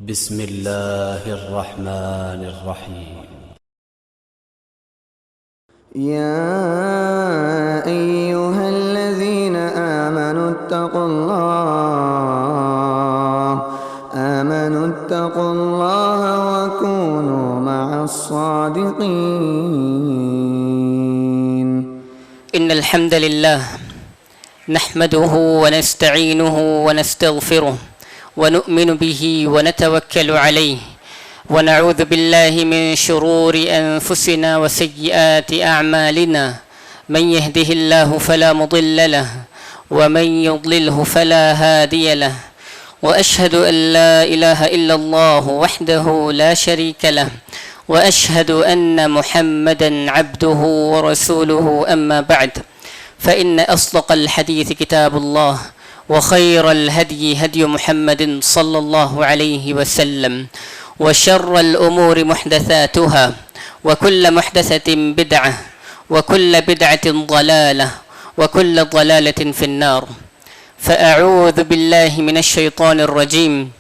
بسم الله الرحمن الرحيم. يا أيها الذين آمنوا اتقوا الله وكونوا مع الصادقين. إن الحمد لله نحمده ونستعينه ونستغفره ونؤمن به ونتوكل عليه ونعوذ بالله من شرور أنفسنا وسيئات أعمالنا. من يهده الله فلا مضل له ومن يضلله فلا هادي له، وأشهد أن لا إله إلا الله وحده لا شريك له، وأشهد أن محمدا عبده ورسوله. أما بعد، فإن أصدق الحديث كتاب الله، وخير الهدي هدي محمد صلى الله عليه وسلم، وشر الأمور محدثاتها، وكل محدثة بدعة، وكل بدعة ضلالة، وكل ضلالة في النار. فأعوذ بالله من الشيطان الرجيم.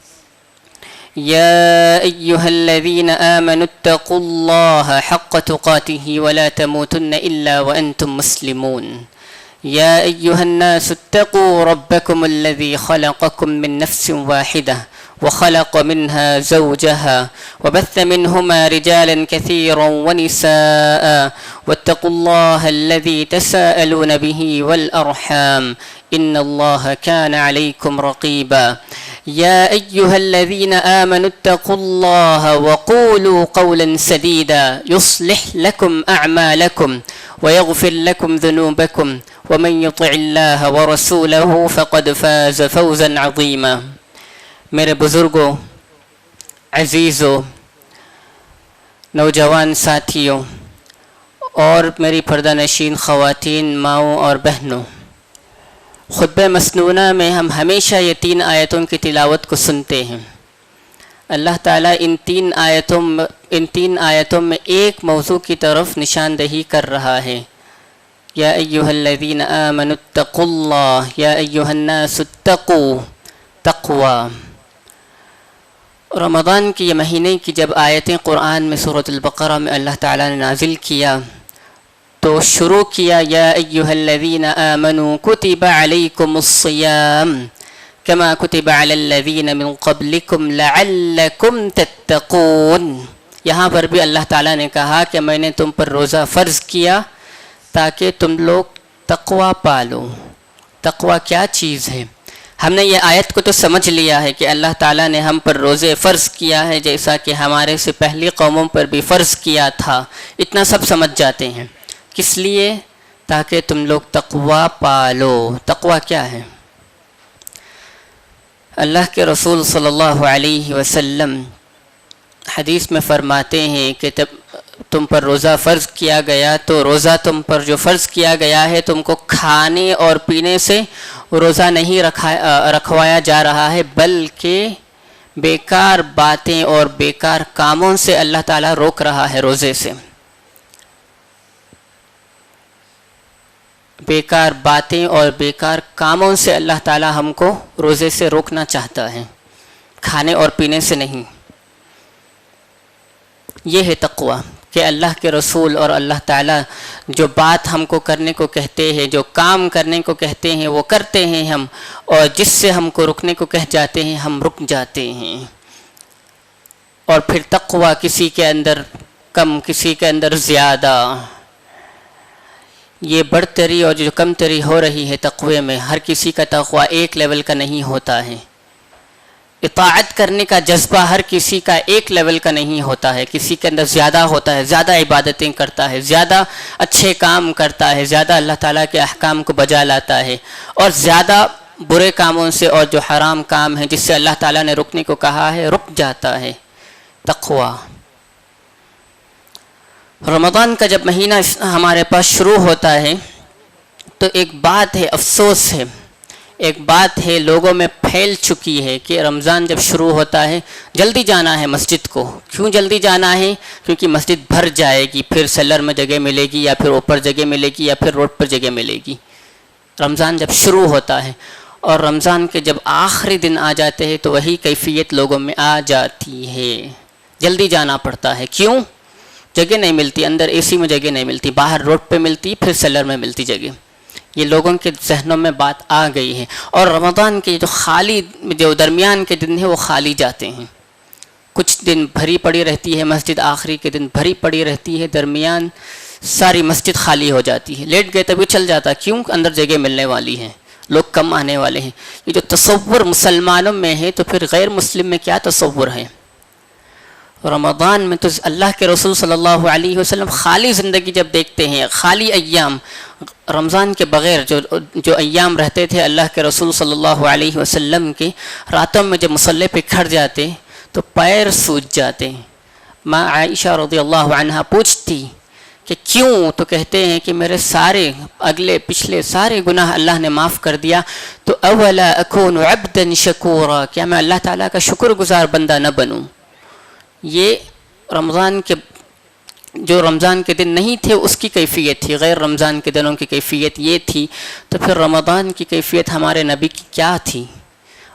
يا أيها الذين آمنوا اتقوا الله حق تقاته ولا تموتن إلا وأنتم مسلمون. يا أيها الناس اتقوا ربكم الذي خلقكم من نفس واحدة وخلق منها زوجها وبث منهما رجالا كثيرا ونساء، واتقوا الله الذي تساءلون به والأرحام، إن الله كان عليكم رقيبا. يا أيها الذين آمنوا اتقوا الله وقولوا قولا سديدا يصلح لكم أعمالكم ويغفر لكم ذنوبكم، ومن يطع الله ورسوله فقد فاز فوزا عظيما. میرے بزرگوں، عزیزوں، نوجوان ساتھیوں اور میری پردہ نشین خواتین، ماؤں اور بہنوں، خطبہ مسنونہ میں ہم ہمیشہ یہ 3 آیتوں کی تلاوت کو سنتے ہیں. اللہ تعالیٰ ان تین آیتوں میں ایک موضوع کی طرف نشاندہی کر رہا ہے. یا ایہا الذین آمنوا اتقوا اللہ، یا ایہا الناس اتقوا، تقوی. رمضان کی یہ مہینے کی جب آیتیں قرآن میں سورۃ البقرہ میں اللہ تعالیٰ نے نازل کیا تو شروع کیا یا ایہا الذین آمنوا کتب علیکم الصیام کما کتب علی الذین من قبلکم لعلکم تتقون. یہاں پر بھی اللہ تعالیٰ نے کہا کہ میں نے تم پر روزہ فرض کیا تاکہ تم لوگ تقوی پالو. تقوی کیا چیز ہے؟ ہم نے یہ آیت کو تو سمجھ لیا ہے کہ اللہ تعالیٰ نے ہم پر روزے فرض کیا ہے جیسا کہ ہمارے سے پہلی قوموں پر بھی فرض کیا تھا. اتنا سب سمجھ جاتے ہیں. کس لیے؟ تاکہ تم لوگ تقوی پالو. تقوی کیا ہے؟ اللہ کے رسول صلی اللہ علیہ وسلم حدیث میں فرماتے ہیں کہ تم پر روزہ فرض کیا گیا تو روزہ تم پر جو فرض کیا گیا ہے تم کو کھانے اور پینے سے روزہ نہیں رکھوایا جا رہا ہے، بلکہ بیکار باتیں اور بیکار کاموں سے اللہ تعالیٰ روک رہا ہے. روزے سے بیکار باتیں اور بیکار کاموں سے اللہ تعالیٰ ہم کو روزے سے روکنا چاہتا ہے، کھانے اور پینے سے نہیں. یہ ہے تقوی کہ اللہ کے رسول اور اللہ تعالیٰ جو بات ہم کو کرنے کو کہتے ہیں، جو کام کرنے کو کہتے ہیں وہ کرتے ہیں ہم، اور جس سے ہم کو رکنے کو کہہ جاتے ہیں ہم رک جاتے ہیں. اور پھر تقوی کسی کے اندر کم، کسی کے اندر زیادہ، یہ بڑھتری اور جو کمتری ہو رہی ہے تقوی میں. ہر کسی کا تقوی ایک لیول کا نہیں ہوتا ہے. اطاعت کرنے کا جذبہ ہر کسی کا ایک لیول کا نہیں ہوتا ہے. کسی کے اندر زیادہ ہوتا ہے، زیادہ عبادتیں کرتا ہے، زیادہ اچھے کام کرتا ہے، زیادہ اللہ تعالیٰ کے احکام کو بجا لاتا ہے، اور زیادہ برے کاموں سے اور جو حرام کام ہیں جس سے اللہ تعالیٰ نے رکنے کو کہا ہے رک جاتا ہے. تقوی. رمضان کا جب مہینہ ہمارے پاس شروع ہوتا ہے تو ایک بات ہے، افسوس ہے، ایک بات ہے لوگوں میں پھیل چکی ہے کہ رمضان جب شروع ہوتا ہے جلدی جانا ہے مسجد کو. کیوں جلدی جانا ہے؟ کیونکہ مسجد بھر جائے گی، پھر سیلر میں جگہ ملے گی، یا پھر اوپر جگہ ملے گی، یا پھر روڈ پر جگہ ملے گی. رمضان جب شروع ہوتا ہے اور رمضان کے جب آخری دن آ جاتے ہیں تو وہی کیفیت لوگوں میں آ جاتی ہے، جلدی جانا پڑتا ہے۔ کیوں؟ جگہ نہیں ملتی، اندر اے سی میں جگہ نہیں ملتی، باہر روڈ پہ ملتی، پھر سیلر میں ملتی جگہ۔ یہ لوگوں کے ذہنوں میں بات آ گئی ہے، اور رمضان کے جو درمیان کے دن ہیں وہ خالی جاتے ہیں۔ کچھ دن بھری پڑی رہتی ہے مسجد، آخری کے دن بھری پڑی رہتی ہے، درمیان ساری مسجد خالی ہو جاتی ہے۔ لیٹ گئے تبھی چل جاتا، کیوں؟ اندر جگہ ملنے والی ہے، لوگ کم آنے والے ہیں۔ یہ جو تصور مسلمانوں میں ہے تو پھر غیر مسلم میں کیا تصور ہے؟ رمضان میں تو اللہ کے رسول صلی اللہ علیہ وسلم خالی زندگی جب دیکھتے ہیں، خالی ایام، رمضان کے بغیر جو ایام رہتے تھے اللہ کے رسول صلی اللہ علیہ وسلم کے، راتوں میں جب مصلی پہ کھڑ جاتے تو پیر سوج جاتے۔ ماں عائشہ رضی اللہ عنہا پوچھتی کہ کیوں؟ تو کہتے ہیں کہ میرے سارے اگلے پچھلے سارے گناہ اللہ نے معاف کر دیا، تو اولا اکون عبدا شکورا، کیا میں اللہ تعالیٰ کا شکر گزار بندہ نہ بنوں؟ یہ رمضان کے دن نہیں تھے اس کی کیفیت تھی، غیر رمضان کے دنوں کی کیفیت یہ تھی، تو پھر رمضان کی کیفیت ہمارے نبی کی کیا تھی؟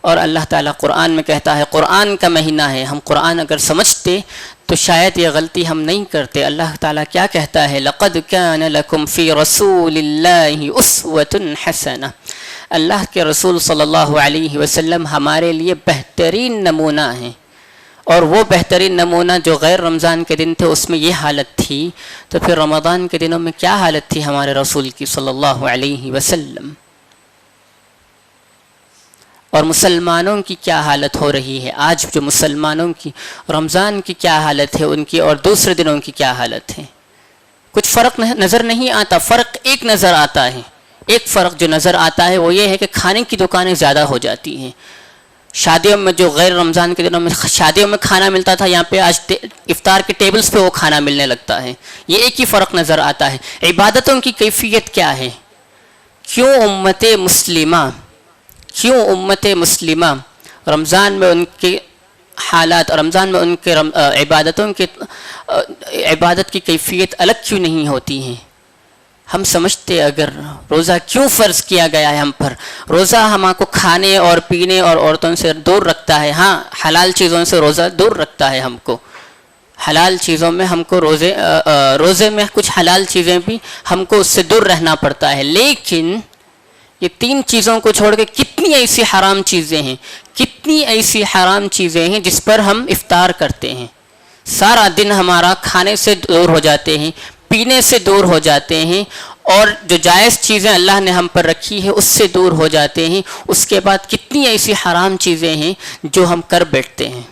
اور اللہ تعالیٰ قرآن میں کہتا ہے، قرآن کا مہینہ ہے، ہم قرآن اگر سمجھتے تو شاید یہ غلطی ہم نہیں کرتے۔ اللہ تعالیٰ کیا کہتا ہے؟ لَقَدْ كَانَ لَكُمْ فِي رَسُولِ اللَّهِ أُسْوَةٌ حَسَنَةٌ، اللہ کے رسول صلی اللہ علیہ وسلم ہمارے لیے بہترین نمونہ ہیں۔ اور وہ بہترین نمونہ جو غیر رمضان کے دن تھے اس میں یہ حالت تھی، تو پھر رمضان کے دنوں میں کیا حالت تھی ہمارے رسول کی صلی اللہ علیہ وسلم؟ اور مسلمانوں کی کیا حالت ہو رہی ہے آج؟ جو مسلمانوں کی رمضان کی کیا حالت ہے ان کی، اور دوسرے دنوں کی کیا حالت ہے؟ کچھ فرق نظر نہیں آتا۔ فرق ایک نظر آتا ہے، ایک فرق جو نظر آتا ہے وہ یہ ہے کہ کھانے کی دکانیں زیادہ ہو جاتی ہیں۔ شادیوں میں جو غیر رمضان کے دنوں میں شادیوں میں کھانا ملتا تھا، یہاں پہ آج افطار کے ٹیبلز پہ وہ کھانا ملنے لگتا ہے۔ یہ ایک ہی فرق نظر آتا ہے۔ عبادتوں کی کیفیت کیا ہے؟ کیوں امت مسلمہ رمضان میں ان کے حالات، رمضان میں ان کے عبادتوں کے عبادت کی کیفیت الگ کیوں نہیں ہوتی ہیں؟ ہم سمجھتے اگر روزہ کیوں فرض کیا گیا ہے ہم پر؟ روزہ ہم کو کھانے اور پینے اور عورتوں سے دور رکھتا ہے، ہاں حلال چیزوں سے روزہ دور رکھتا ہے ہم کو، حلال چیزوں میں ہم کو روزے میں کچھ حلال چیزیں بھی ہم کو اس سے دور رہنا پڑتا ہے، لیکن یہ تین چیزوں کو چھوڑ کے کتنی ایسی حرام چیزیں ہیں جس پر ہم افطار کرتے ہیں، سارا دن ہمارا کھانے سے دور ہو جاتے ہیں، پینے سے دور ہو جاتے ہیں، اور جو جائز چیزیں اللہ نے ہم پر رکھی ہے اس سے دور ہو جاتے ہیں۔ اس کے بعد کتنی ایسی حرام چیزیں ہیں جو ہم کر بیٹھتے ہیں،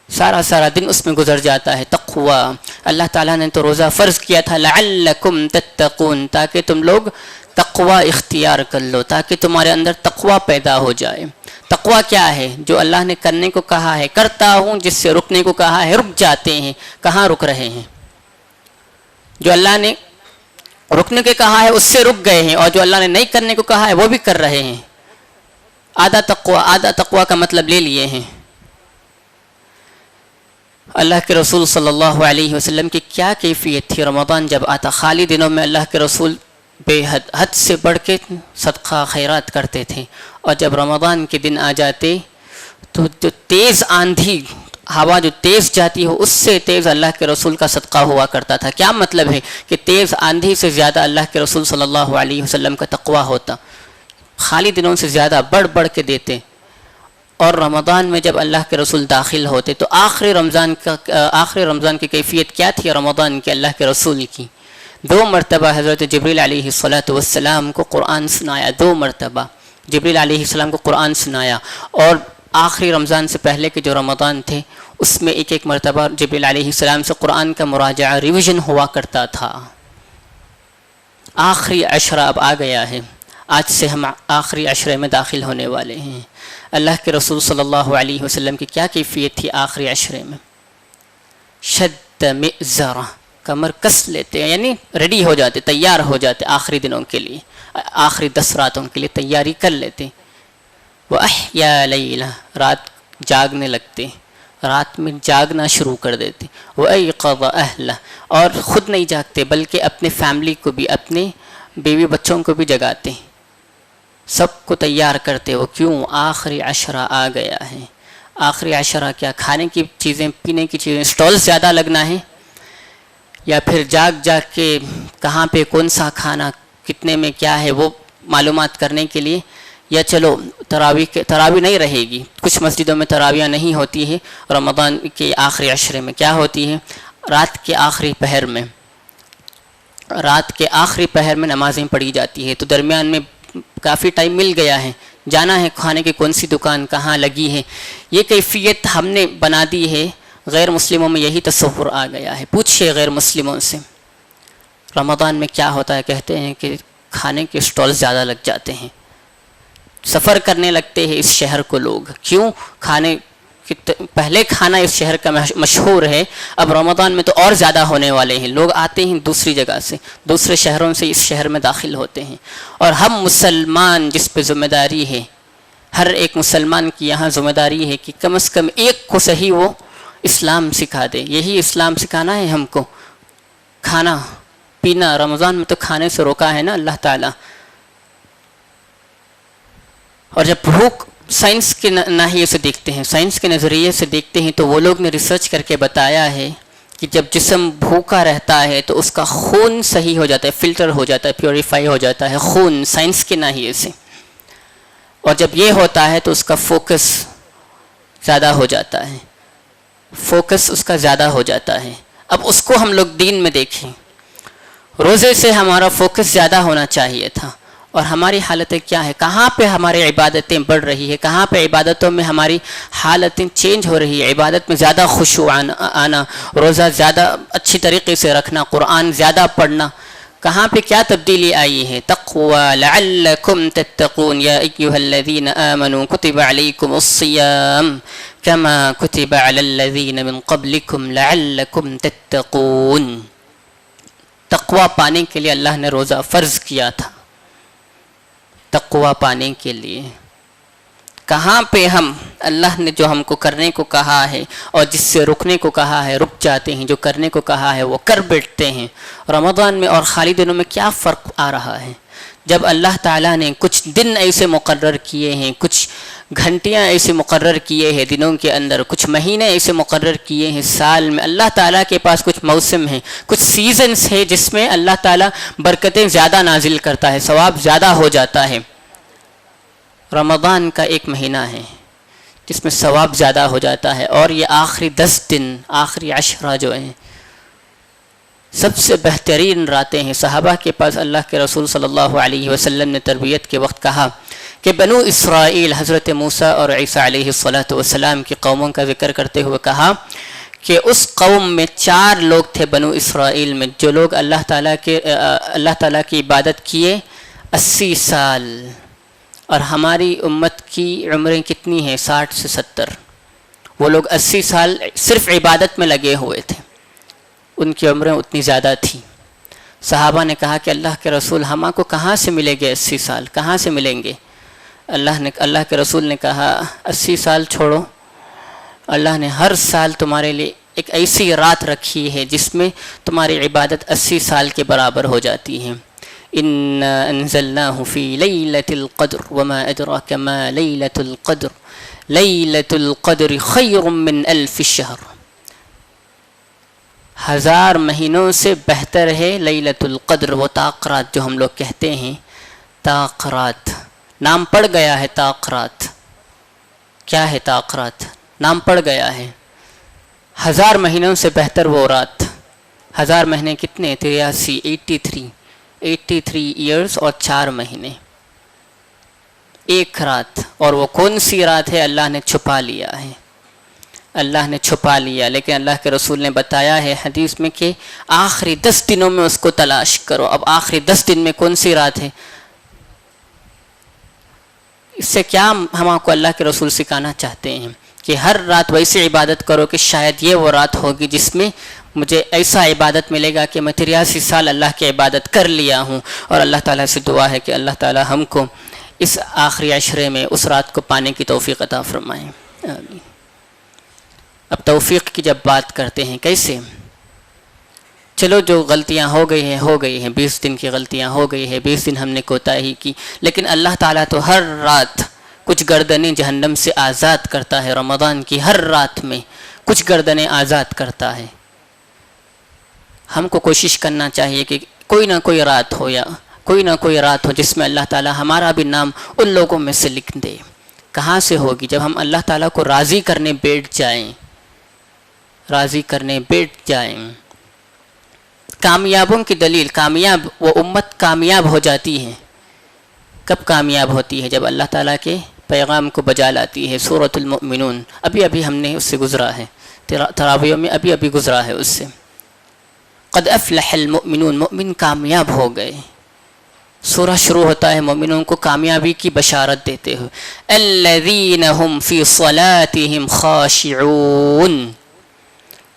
سارا دن اس میں گزر جاتا ہے۔ تقوی، اللہ تعالیٰ نے تو روزہ فرض کیا تھا لعلکم تتقون، تاکہ تم لوگ تقوی اختیار کر لو، تاکہ تمہارے اندر تقوی پیدا ہو جائے۔ تقوی کیا ہے؟ جو اللہ نے کرنے کو کہا ہے کرتا ہوں، جس سے رکنے کو کہا ہے رک جاتے ہیں۔ کہاں رک رہے ہیں؟ جو اللہ نے رکنے کے کہا ہے اس سے رک گئے ہیں، اور جو اللہ نے نہیں کرنے کو کہا ہے وہ بھی کر رہے ہیں۔ آدھا تقوی کا مطلب لے لیے ہیں۔ اللہ کے رسول صلی اللہ علیہ وسلم کی کیا کیفیت تھی؟ رمضان جب آتا خالی دنوں میں اللہ کے رسول بے حد سے بڑھ کے صدقہ خیرات کرتے تھے، اور جب رمضان کے دن آ جاتے تو جو تیز آندھی ہوا جو تیز جاتی ہو اس سے تیز اللہ کے رسول کا صدقہ ہوا کرتا تھا۔ کیا مطلب ہے؟ کہ تیز آندھی سے زیادہ اللہ کے رسول صلی اللہ علیہ وسلم کا تقویٰ ہوتا، خالی دنوں سے زیادہ بڑھ کے دیتے۔ اور رمضان میں جب اللہ کے رسول داخل ہوتے تو آخری رمضان کی کیفیت کیا تھی رمضان کے اللہ کے رسول کی؟ 2 مرتبہ حضرت جبریل علیہ السلام کو قرآن سنایا، 2 مرتبہ جبریل علیہ السلام کو قرآن سنایا، اور آخری رمضان سے پہلے کے جو رمضان تھے اس میں ایک مرتبہ جبریل علیہ السلام سے قرآن کا مراجعہ ریویژن ہوا کرتا تھا۔ آخری عشرہ اب آ گیا ہے، آج سے ہم آخری عشرے میں داخل ہونے والے ہیں۔ اللہ کے رسول صلی اللہ علیہ وسلم کی کیا کیفیت تھی آخری عشرے میں؟ شد مئزرہ، کمر کس لیتے ہیں، یعنی ریڈی ہو جاتے، تیار ہو جاتے آخری دنوں کے لیے، آخری 10 راتوں کے لیے تیاری کر لیتے۔ وَأَحْيَا لَيْلَ، رات جاگنے لگتے، رات میں جاگنا شروع کر دیتے۔ وَأَيْقَظَ أَهْلَهُ، اور خود نہیں جاگتے بلکہ اپنے فیملی کو بھی، اپنے بیوی بچوں کو بھی جگاتے۔ سب کو تیار کرتے ہو، کیوں؟ آخری عشرہ آ گیا ہے۔ آخری عشرہ کیا؟ کھانے کی چیزیں، پینے کی چیزیں، سٹال زیادہ لگنا ہے، یا پھر جاگ جاگ کے کہاں پہ کون سا کھانا کتنے میں کیا ہے وہ معلومات کرنے کے لیے، یا چلو تراویح نہیں رہے گی، کچھ مسجدوں میں تراویح نہیں ہوتی ہے رمضان کے آخری عشرے میں، کیا ہوتی ہے؟ رات کے آخری پہر میں نمازیں پڑھی جاتی ہے، تو درمیان میں کافی ٹائم مل گیا ہے، جانا ہے کھانے کی کون سی دکان کہاں لگی ہے، یہ کیفیت ہم نے بنا دی ہے۔ غیر مسلموں میں یہی تصور آ گیا ہے۔ پوچھئے غیر مسلموں سے رمضان میں کیا ہوتا ہے، کہتے ہیں کہ کھانے کے سٹال زیادہ لگ جاتے ہیں، سفر کرنے لگتے ہیں اس شہر کو لوگ، کیوں؟ کھانے پہلے کھانا اس شہر کا مشہور ہے، اب رمضان میں تو اور زیادہ ہونے والے ہیں، لوگ آتے ہیں دوسری جگہ سے، دوسرے شہروں سے اس شہر میں داخل ہوتے ہیں، اور ہم مسلمان جس پہ ذمہ داری ہے، ہر ایک مسلمان کی یہاں ذمہ داری ہے کہ کم از کم ایک کو صحیح وہ اسلام سکھا دے۔ یہی اسلام سکھانا ہے ہم کو، کھانا پینا۔ رمضان میں تو کھانے سے روکا ہے نا اللہ تعالیٰ۔ اور جب بھوک سائنس کے ناحیے سے دیکھتے ہیں، سائنس کے نظریے سے دیکھتے ہیں، تو وہ لوگ نے ریسرچ کر کے بتایا ہے کہ جب جسم بھوکا رہتا ہے تو اس کا خون صحیح ہو جاتا ہے، فلٹر ہو جاتا ہے، پیوریفائی ہو جاتا ہے خون سائنس کے ناحیے سے، اور جب یہ ہوتا ہے تو اس کا فوکس زیادہ ہو جاتا ہے، فوکس اس کا زیادہ ہو جاتا ہے۔ اب اس کو ہم لوگ دین میں دیکھیں، روزے سے ہمارا فوکس زیادہ ہونا چاہیے تھا، اور ہماری حالتیں کیا ہے؟ کہاں پہ ہماری عبادتیں بڑھ رہی ہے؟ کہاں پہ عبادتوں میں ہماری حالتیں چینج ہو رہی ہے؟ عبادت میں زیادہ خشوع آنا، روزہ زیادہ اچھی طریقے سے رکھنا، قرآن زیادہ پڑھنا، کہاں پہ کیا تبدیلی آئی ہے؟ تقوی لعلکم تتقون یا ایھا الذین آمنوا کتب علیکم الصیام کما کتب علی الذین من قبلکم لعلکم تتقون۔ تقوی پانے کے لیے اللہ نے روزہ فرض کیا تھا، تقوی پانے کے لیے۔ کہاں پہ ہم اللہ نے جو ہم کو کرنے کو کہا ہے اور جس سے رکنے کو کہا ہے رک جاتے ہیں، جو کرنے کو کہا ہے وہ کر بیٹھتے ہیں۔ رمضان میں اور خالی دنوں میں کیا فرق آ رہا ہے؟ جب اللہ تعالیٰ نے کچھ دن ایسے مقرر کیے ہیں، کچھ گھنٹیاں ایسے مقرر کیے ہیں دنوں کے اندر، کچھ مہینے ایسے مقرر کیے ہیں سال میں، اللہ تعالیٰ کے پاس کچھ موسم ہیں، کچھ سیزنز ہیں جس میں اللہ تعالیٰ برکتیں زیادہ نازل کرتا ہے، ثواب زیادہ ہو جاتا ہے۔ رمضان کا ایک مہینہ ہے جس میں ثواب زیادہ ہو جاتا ہے، اور یہ آخری 10 دن، آخری عشرہ جو ہیں، سب سے بہترین راتیں ہیں۔ صحابہ کے پاس اللہ کے رسول صلی اللہ علیہ وسلم نے تربیت کے وقت کہا کہ بنو اسرائیل، حضرت موسیٰ اور عیسیٰ علیہ السلام کی قوموں کا ذکر کرتے ہوئے کہا کہ اس قوم میں 4 لوگ تھے بنو اسرائیل میں، جو لوگ اللہ تعالیٰ کی عبادت کیے 80 سال، اور ہماری امت کی عمریں کتنی ہیں؟ 60 سے 70۔ وہ لوگ 80 سال صرف عبادت میں لگے ہوئے تھے، ان کی عمریں اتنی زیادہ تھیں۔ صحابہ نے کہا کہ اللہ کے رسول ہماں کو کہاں سے ملیں گے 80 سال، کہاں سے ملیں گے؟ اللہ کے رسول نے کہا 80 سال چھوڑو، اللہ نے ہر سال تمہارے لیے ایک ایسی رات رکھی ہے جس میں تمہاری عبادت 80 سال کے برابر ہو جاتی ہے۔ اِنَّا أَنزَلْنَاهُ فِي لَيْلَةِ الْقَدْرِ وَمَا أَدْرَاكَ مَا لَيْلَةُ الْقَدْرِ لَيْلَةُ الْقَدْرِ خَيْرٌ مِّنْ أَلْفِ شَهْرٍ۔ 1000 مہینوں سے بہتر ہے لیلۃ القدر، وہ طاق رات جو ہم لوگ کہتے ہیں، طاق رات نام پڑ گیا ہے۔ طاق رات کیا ہے؟ طاق رات نام پڑ گیا ہے۔ 1000 مہینوں سے بہتر وہ رات۔ 1000 مہینے کتنے؟ 83 ایئرز اور 4 مہینے، ایک رات۔ اور وہ کون سی رات ہے؟ اللہ نے چھپا لیا ہے، اللہ نے چھپا لیا، لیکن اللہ کے رسول نے بتایا ہے حدیث میں کہ آخری 10 دنوں میں اس کو تلاش کرو۔ اب آخری 10 دن میں کون سی رات ہے؟ اس سے کیا ہم آپ کو اللہ کے رسول سکھانا چاہتے ہیں کہ ہر رات ویسی عبادت کرو کہ شاید یہ وہ رات ہوگی جس میں مجھے ایسا عبادت ملے گا کہ میں 83 سال اللہ کی عبادت کر لیا ہوں۔ اور اللہ تعالیٰ سے دعا ہے کہ اللہ تعالیٰ ہم کو اس آخری عشرے میں اس رات کو پانے کی توفیق عطا فرمائیں، آمین۔ اب توفیق کی جب بات کرتے ہیں، کیسے؟ چلو جو غلطیاں ہو گئی ہیں 20 دن کی غلطیاں ہو گئی ہیں، 20 دن ہم نے کوتاہی کی، لیکن اللہ تعالیٰ تو ہر رات کچھ گردنیں جہنم سے آزاد کرتا ہے، رمضان کی ہر رات میں کچھ گردنیں آزاد کرتا ہے۔ ہم کو کوشش کرنا چاہیے کہ کوئی نہ کوئی رات ہو یا کوئی نہ کوئی رات ہو جس میں اللہ تعالیٰ ہمارا بھی نام ان لوگوں میں سے لکھ دے۔ کہاں سے ہوگی؟ جب ہم اللہ تعالیٰ کو راضی کرنے بیٹھ جائیں۔ کامیابوں کی دلیل، کامیاب وہ امت کامیاب ہو جاتی ہے۔ کب کامیاب ہوتی ہے؟ جب اللہ تعالیٰ کے پیغام کو بجا لاتی ہے۔ سورۃ المؤمنون ابھی ہم نے اس سے گزرا ہے، تراویح میں ابھی گزرا ہے اس سے۔ قد افلح المؤمنون، مؤمن کامیاب ہو گئے۔ سورہ شروع ہوتا ہے مومنوں کو کامیابی کی بشارت دیتے ہوئے، الذین هم فی صلاتهم خاشعون۔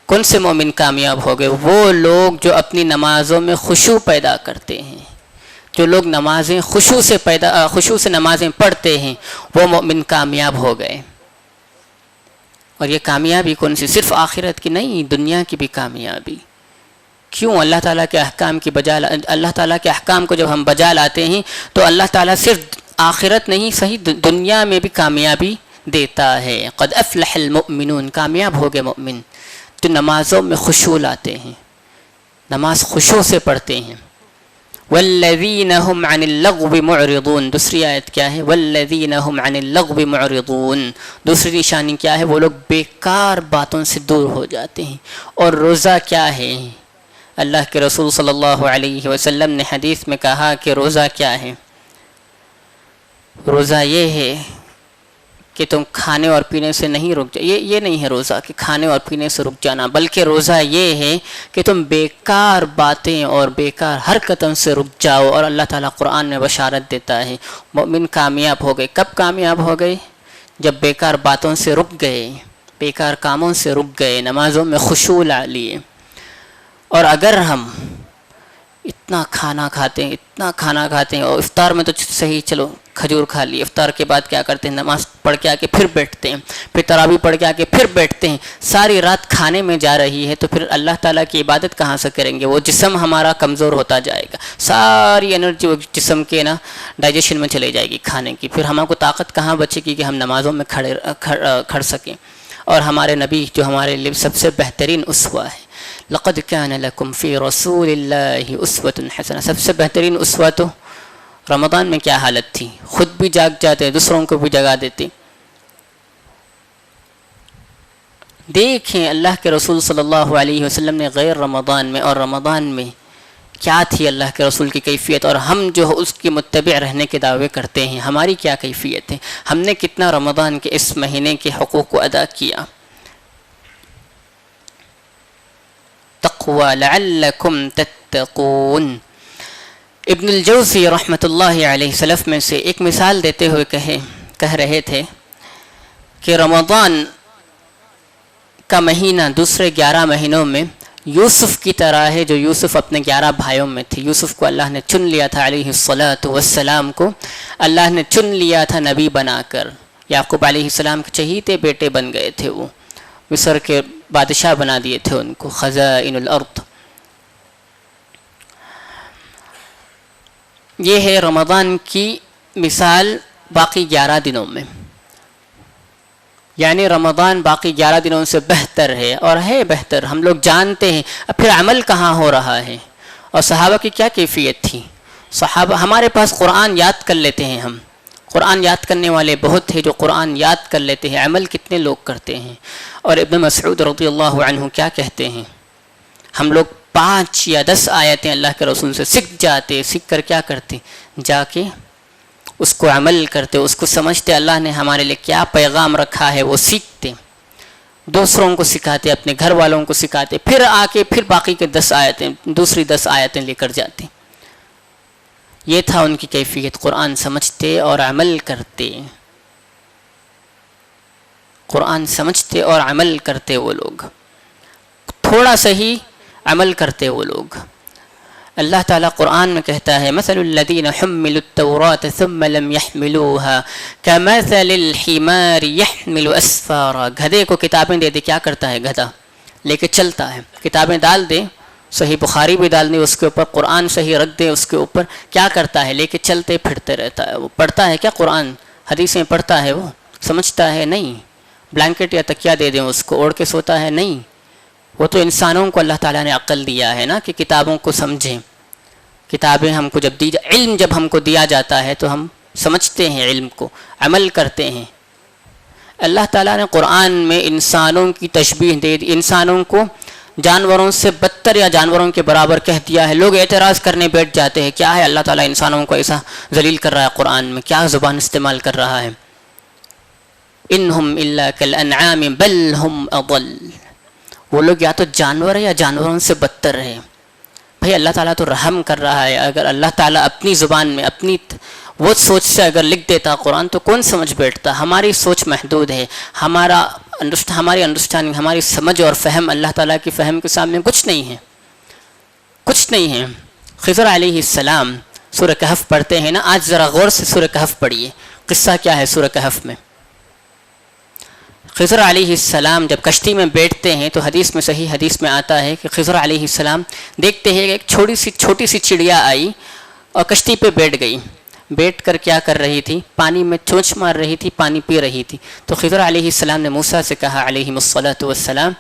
کون سے مومن کامیاب ہو گئے؟ وہ لوگ جو اپنی نمازوں میں خشوع پیدا کرتے ہیں، جو لوگ نمازیں خشوع سے نمازیں پڑھتے ہیں، وہ مومن کامیاب ہو گئے۔ اور یہ کامیابی کون سی؟ صرف آخرت کی نہیں، دنیا کی بھی کامیابی۔ کیوں؟ اللہ تعالیٰ کے احکام کو جب ہم بجا لاتے ہیں تو اللہ تعالیٰ صرف آخرت نہیں صحیح دنیا میں بھی کامیابی دیتا ہے۔ قد افلح المؤمنون، کامیاب ہو گئے مومن جو نمازوں میں خشوع لاتے ہیں، نماز خشوع سے پڑھتے ہیں۔ والذین هم عن اللغو معرضون، دوسری آیت کیا ہے؟ والذین هم عن اللغو معرضون، دوسری نشانی کیا ہے؟ وہ لوگ بیکار باتوں سے دور ہو جاتے ہیں۔ اور روزہ کیا ہے؟ اللہ کے رسول صلی اللہ علیہ وسلم نے حدیث میں کہا کہ روزہ کیا ہے؟ روزہ یہ ہے کہ تم کھانے اور پینے سے نہیں رک جاؤ، یہ نہیں ہے روزہ کہ کھانے اور پینے سے رک جانا، بلکہ روزہ یہ ہے کہ تم بیکار باتیں اور بیکار حرکتوں سے رک جاؤ۔ اور اللہ تعالیٰ قرآن میں بشارت دیتا ہے مومن کامیاب ہو گئے۔ کب کامیاب ہو گئے؟ جب بیکار باتوں سے رک گئے، بیکار کاموں سے رک گئے، نمازوں میں خشوع لا لیے۔ اور اگر ہم اتنا کھانا کھاتے ہیں اور افطار میں تو صحیح چلو کھجور کھا لی، افطار کے بعد کیا کرتے ہیں؟ نماز پڑھ کے آ کے پھر بیٹھتے ہیں، پھر تراویح پڑھ کے آ کے پھر بیٹھتے ہیں، ساری رات کھانے میں جا رہی ہے، تو پھر اللہ تعالیٰ کی عبادت کہاں سے کریں گے؟ وہ جسم ہمارا کمزور ہوتا جائے گا، ساری انرجی وہ جسم کے ڈائجیشن میں چلے جائے گی کھانے کی، پھر ہمارے کو طاقت کہاں بچے گی کہ ہم نمازوں میں کھڑ سکیں۔ اور ہمارے نبی جو ہمارے لیے سب سے بہترین اسوہ ہے، لقد كان لكم في رسول الله اسوة حسنة، سب سے بہترین اسوہ تو رمضان میں کیا حالت تھی؟ خود بھی جاگ جاتے، دوسروں کو بھی جگا دیتے۔ دیکھیں اللہ کے رسول صلی اللہ علیہ وسلم نے غیر رمضان میں اور رمضان میں کیا تھی اللہ کے رسول کی کیفیت، اور ہم جو اس کے متبع رہنے کے دعوے کرتے ہیں ہماری کیا کیفیت ہے؟ ہم نے کتنا رمضان کے اس مہینے کے حقوق کو ادا کیا؟ تقوی لعلکم تتقون۔ ابن الجوزی رحمۃ اللہ علیہ سلف میں سے ایک مثال دیتے ہوئے کہہ رہے تھے کہ رمضان کا مہینہ دوسرے 11 مہینوں میں یوسف کی طرح ہے، جو یوسف اپنے 11 بھائیوں میں تھے۔ یوسف کو اللہ نے چن لیا تھا، علیہ الصلاۃ والسلام کو اللہ نے چن لیا تھا نبی بنا کر۔ یعقوب علیہ السلام کے چہیتے بیٹے بن گئے تھے، وہ مصر کے بادشاہ بنا دیے تھے ان کو، خزائن الارض۔ یہ ہے رمضان کی مثال باقی 11 دنوں میں، یعنی رمضان باقی 11 دنوں سے بہتر ہے، اور ہے بہتر، ہم لوگ جانتے ہیں۔ اب پھر عمل کہاں ہو رہا ہے؟ اور صحابہ کی کیا کیفیت تھی؟ صحابہ، ہمارے پاس قرآن یاد کر لیتے ہیں، ہم قرآن یاد کرنے والے بہت ہیں جو قرآن یاد کر لیتے ہیں، عمل کتنے لوگ کرتے ہیں؟ اور ابن مسعود رضی اللہ عنہ کیا کہتے ہیں؟ ہم لوگ 5 یا 10 آیتیں اللہ کے رسول سے سیکھ جاتے، سیکھ کر کیا کرتے؟ جا کے اس کو عمل کرتے، اس کو سمجھتے اللہ نے ہمارے لیے کیا پیغام رکھا ہے، وہ سیکھتے، دوسروں کو سکھاتے، اپنے گھر والوں کو سکھاتے، پھر آ کے پھر باقی کے 10 آیتیں، دوسری 10 آیتیں لے کر جاتے۔ یہ تھا ان کی کیفیت، قرآن سمجھتے اور عمل کرتے، قرآن سمجھتے اور عمل کرتے وہ لوگ، تھوڑا سا ہی عمل کرتے وہ لوگ۔ اللہ تعالیٰ قرآن میں کہتا ہے مثل الذین حملوا التوراة ثم لم يحملوها كمثل الحمار يحمل اسفارا۔ گدھے کو کتابیں دے دے، کیا کرتا ہے گدھا؟ لے کے چلتا ہے، کتابیں ڈال دے صحیح بخاری بھی ڈال دیں اس کے اوپر، قرآن صحیح رکھ دیں اس کے اوپر، کیا کرتا ہے؟ لے کے چلتے پھرتے رہتا ہے. وہ پڑھتا ہے کیا قرآن؟ حدیثیں پڑھتا ہے؟ وہ سمجھتا ہے؟ نہیں. بلینکٹ یا تکیہ دے دیں اس کو، اوڑھ کے سوتا ہے؟ نہیں. وہ تو انسانوں کو اللہ تعالیٰ نے عقل دیا ہے نا کہ کتابوں کو سمجھیں. کتابیں ہم کو جب علم جب ہم کو دیا جاتا ہے تو ہم سمجھتے ہیں، علم کو عمل کرتے ہیں. اللہ تعالیٰ نے قرآن میں انسانوں کی تشبیہ دے دی، انسانوں کو جانوروں سے بدتر یا جانوروں کے برابر کہہ دیا ہے. لوگ اعتراض کرنے بیٹھ جاتے ہیں، کیا ہے اللہ تعالیٰ انسانوں کو ایسا ذلیل کر رہا ہے قرآن میں، کیا زبان استعمال کر رہا ہے؟ انہم الا کالانعام بل ہم اضل. وہ لوگ یا تو جانور ہے یا جانوروں سے بدتر ہے. بھئی اللہ تعالیٰ تو رحم کر رہا ہے. اگر اللہ تعالیٰ اپنی زبان میں اپنی وہ سوچ سے اگر لکھ دیتا قرآن تو کون سمجھ بیٹھتا؟ ہماری سوچ محدود ہے، ہماری انڈرسٹینڈنگ، ہماری سمجھ اور فہم اللہ تعالیٰ کی فہم کے سامنے کچھ نہیں ہے، کچھ نہیں ہے. خضر علیہ السلام سورہ کہف پڑھتے ہیں نا، آج ذرا غور سے سورہ کہف پڑھیے. قصہ کیا ہے سورہ کہف میں؟ خضر علیہ السلام جب کشتی میں بیٹھتے ہیں تو حدیث میں، صحیح حدیث میں آتا ہے کہ خضر علیہ السلام دیکھتے ہیں کہ ایک چھوٹی سی چڑیا آئی اور کشتی پہ بیٹھ گئی. بیٹھ کر کیا کر رہی تھی؟ پانی میں چونچ مار رہی تھی، پانی پی رہی تھی. تو خضر علیہ السلام نے موسیٰ سے کہا علیہ الصلاۃ والسلام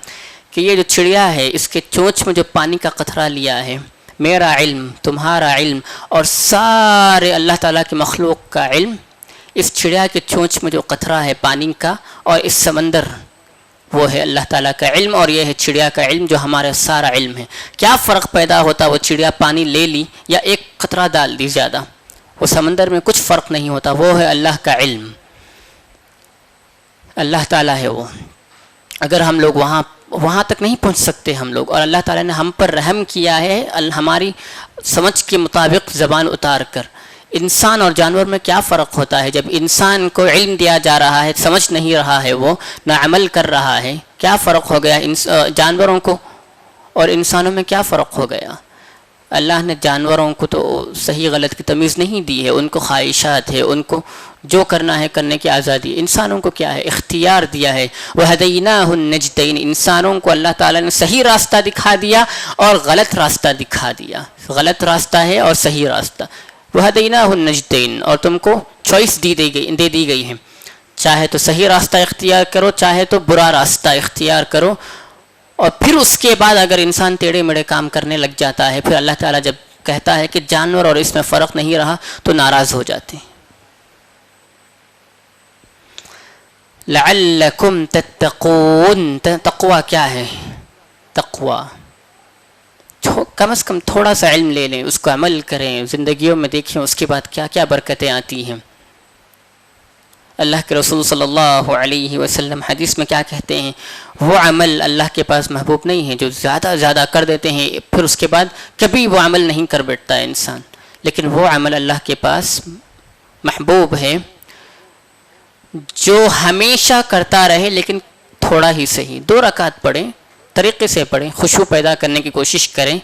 کہ یہ جو چڑیا ہے اس کے چونچ میں جو پانی کا قطرہ لیا ہے، میرا علم، تمہارا علم اور سارے اللہ تعالیٰ کے مخلوق کا علم اس چڑیا کے چونچ میں جو قطرہ ہے پانی کا، اور اس سمندر، وہ ہے اللہ تعالیٰ کا علم اور یہ ہے چڑیا کا علم جو ہمارا سارا علم ہے. کیا فرق پیدا ہوتا؟ وہ چڑیا پانی لے لی یا ایک قطرہ ڈال دی زیادہ، وہ سمندر میں کچھ فرق نہیں ہوتا. وہ ہے اللہ کا علم، اللہ تعالیٰ ہے وہ. اگر ہم لوگ وہاں تک نہیں پہنچ سکتے ہم لوگ، اور اللہ تعالیٰ نے ہم پر رحم کیا ہے ہماری سمجھ کے مطابق زبان اتار کر. انسان اور جانور میں کیا فرق ہوتا ہے؟ جب انسان کو علم دیا جا رہا ہے، سمجھ نہیں رہا ہے، وہ نہ عمل کر رہا ہے، کیا فرق ہو گیا؟ جانوروں کو اور انسانوں میں کیا فرق ہو گیا؟ اللہ نے جانوروں کو تو صحیح غلط کی تمیز نہیں دی ہے، ان کو خواہشات ہے، ان کو جو کرنا ہے کرنے کی آزادی. انسانوں کو کیا ہے؟ اختیار دیا ہے. وَهَدَيْنَاهُ النَّجْدَيْنِ. انسانوں کو اللہ تعالیٰ نے صحیح راستہ دکھا دیا اور غلط راستہ دکھا دیا. غلط راستہ ہے اور صحیح راستہ. وَهَدَيْنَاهُ النَّجْدَيْنِ. اور تم کو چوائس دے دی گئی ہے، چاہے تو صحیح راستہ اختیار کرو، چاہے تو برا راستہ اختیار کرو. اور پھر اس کے بعد اگر انسان ٹیڑھے میڑھے کام کرنے لگ جاتا ہے، پھر اللہ تعالیٰ جب کہتا ہے کہ جانور اور اس میں فرق نہیں رہا تو ناراض ہو جاتے ہیں. لعلکم تتقون. تقوی کیا ہے؟ تقوی کم از کم تھوڑا سا علم لے لیں، اس کو عمل کریں، زندگیوں میں دیکھیں اس کے بعد کیا کیا برکتیں آتی ہیں. اللہ کے رسول صلی اللہ علیہ وسلم حدیث میں کیا کہتے ہیں؟ وہ عمل اللہ کے پاس محبوب نہیں ہے جو زیادہ کر دیتے ہیں، پھر اس کے بعد کبھی وہ عمل نہیں کر بیٹھتا ہے انسان. لیکن وہ عمل اللہ کے پاس محبوب ہے جو ہمیشہ کرتا رہے، لیکن تھوڑا ہی صحیح. 2 رکعت پڑھیں، طریقے سے پڑھیں، خشوع پیدا کرنے کی کوشش کریں،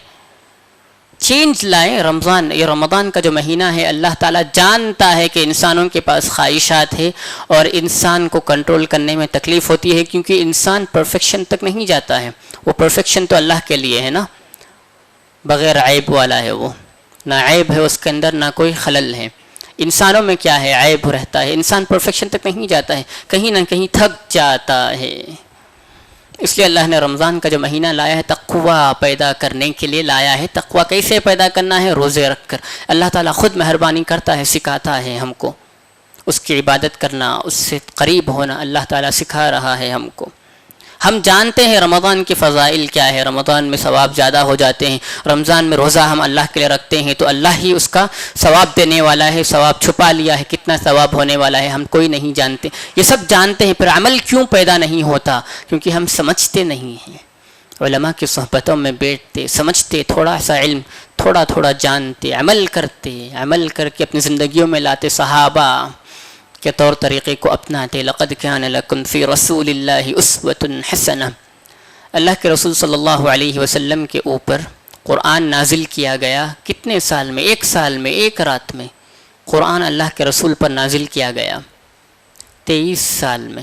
چینج لائیں. یہ رمضان کا جو مہینہ ہے، اللہ تعالیٰ جانتا ہے کہ انسانوں کے پاس خواہشات ہے اور انسان کو کنٹرول کرنے میں تکلیف ہوتی ہے، کیونکہ انسان پرفیکشن تک نہیں جاتا ہے. وہ پرفیکشن تو اللہ کے لیے ہے نا، بغیر عیب والا ہے، وہ نہ عیب ہے اس کے اندر نہ کوئی خلل ہے. انسانوں میں کیا ہے؟ عیب رہتا ہے. انسان پرفیکشن تک نہیں جاتا ہے، کہیں نہ کہیں تھک جاتا ہے. اس لیے اللہ نے رمضان کا جو مہینہ لایا ہے تقوی پیدا کرنے کے لیے لایا ہے. تقوی کیسے پیدا کرنا ہے؟ روزے رکھ کر. اللہ تعالیٰ خود مہربانی کرتا ہے، سکھاتا ہے ہم کو اس کی عبادت کرنا، اس سے قریب ہونا. اللہ تعالیٰ سکھا رہا ہے ہم کو. ہم جانتے ہیں رمضان کی فضائل کیا ہے. رمضان میں ثواب زیادہ ہو جاتے ہیں. رمضان میں روزہ ہم اللہ کے لیے رکھتے ہیں تو اللہ ہی اس کا ثواب دینے والا ہے. ثواب چھپا لیا ہے، کتنا ثواب ہونے والا ہے ہم کوئی نہیں جانتے. یہ سب جانتے ہیں، پھر عمل کیوں پیدا نہیں ہوتا؟ کیونکہ ہم سمجھتے نہیں ہیں. علماء کی صحبتوں میں بیٹھتے، سمجھتے، تھوڑا سا علم تھوڑا جانتے، عمل کرتے، عمل کر کے اپنی زندگیوں میں لاتے، صحابہ کے طور طریقے کو اپناتے. لقد کان لکم فی رسول اللہ اسوۃ حسنہ. اللہ کے رسول صلی اللہ علیہ وسلم کے اوپر قرآن نازل کیا گیا. کتنے سال میں؟ 1 سال میں، 1 رات میں قرآن اللہ کے رسول پر نازل کیا گیا. 23 سال میں،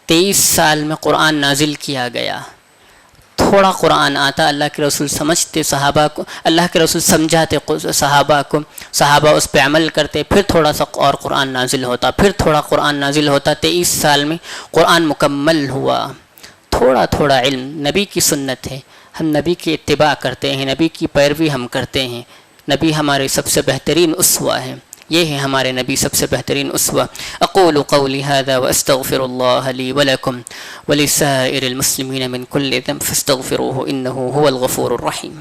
23 سال میں قرآن نازل کیا گیا. تھوڑا قرآن آتا اللہ کے رسول سمجھتے صحابہ کو، اللہ کے رسول سمجھاتے صحابہ کو، صحابہ اس پہ عمل کرتے، پھر تھوڑا سا اور قرآن نازل ہوتا، پھر تھوڑا قرآن نازل ہوتا، 23 سال میں قرآن مکمل ہوا۔ تھوڑا تھوڑا علم، نبی کی سنت ہے، ہم نبی کی اتباع کرتے ہیں، نبی کی پیروی ہم کرتے ہیں، نبی ہمارے سب سے بہترین اسوہ ہے، یہ ہے ہمارے نبی سب سے بہترین اسوہ۔ اقول قولی هذا واستغفر الله لي ولكم ولسائر المسلمين من كل ذنب فاستغفروه انه هو الغفور الرحيم۔